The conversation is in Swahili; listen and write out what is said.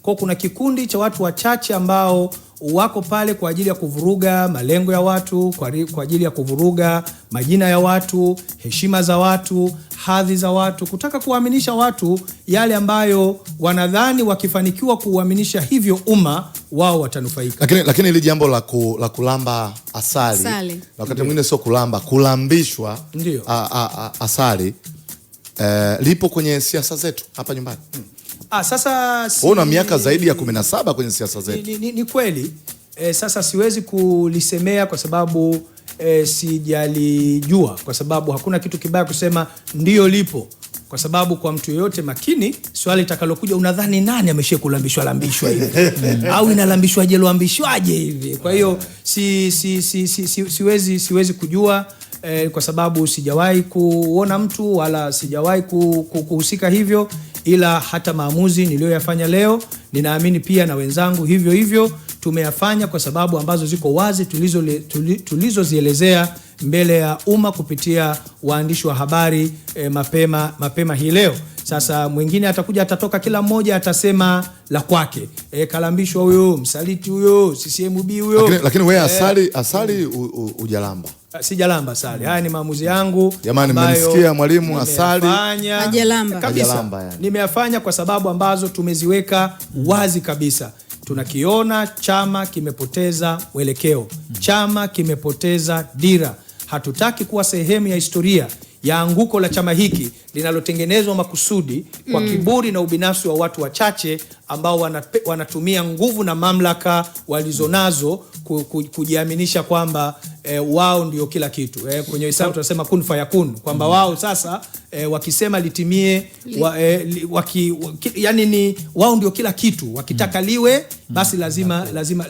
Kwa kuna kikundi cha watu wachache ambao wako pale kwa ajili ya kuvuruga malengo ya watu, kwa ajili ya kuvuruga majina ya watu, heshima za watu, hadhi za watu, kutaka kuwaaminisha watu yale ambayo wanadhani wakifanikiwa kuuaminisha hivyo umma wao watanufaika. Lakini ili jambo la kulamba asali. Wakati mwingine sio kulamba, kulambishwa asali lipo kwenye siasa zetu hapa nyumbani. Sasa una miaka zaidi ya 17 kwenye siasa zetu. Ni kweli. Sasa siwezi kulisemea kwa sababu sijalijua, kwa sababu hakuna kitu kibaya kusema ndio lipo, kwa sababu kwa mtu yeyote makini swali litakalokuja, unadhani nani ameshie kulambishwa hivi au inalambishwaje lambishwaje hivi? Kwa hiyo siwezi kujua kwa sababu sijawahi kuona mtu wala sijawahi kuhusika hivyo, ila hata maamuzi niliyoyafanya leo ninaamini pia na wenzangu hivyo tumeyafanya kwa sababu ambazo ziko wazi tulizozielezea mbele ya umma kupitia waandishi wa habari mapema hii leo. Sasa mwingine atakuja, atatoka, kila mmoja atasema la kwake, kalambishwa huyo, msaliti huyo, CCMB huyo. Lakini wewe asali ujalamba? Sijalamba asali. Haya ni maamuzi yangu. Jamani, mmesikia mwalimu, asali hajalamba kabisa. Nimeyafanya kwa sababu ambazo tumeziweka wazi kabisa. Tunakiona chama kimepoteza mwelekeo, chama kimepoteza dira. Hatutaki kuwa sehemu ya historia ya anguko la chama hiki linalotengenezwa makusudi kwa kiburi na ubinafsi wa watu wachache ambao wanatumia nguvu na mamlaka walizonazo kujiaminisha kwamba wao ndio kila kitu. Kwenye hesabu tunasema kun fayakun, kwamba wao sasa wakisema litimie, yani ni wao ndio kila kitu, wakitaka liwe basi lazima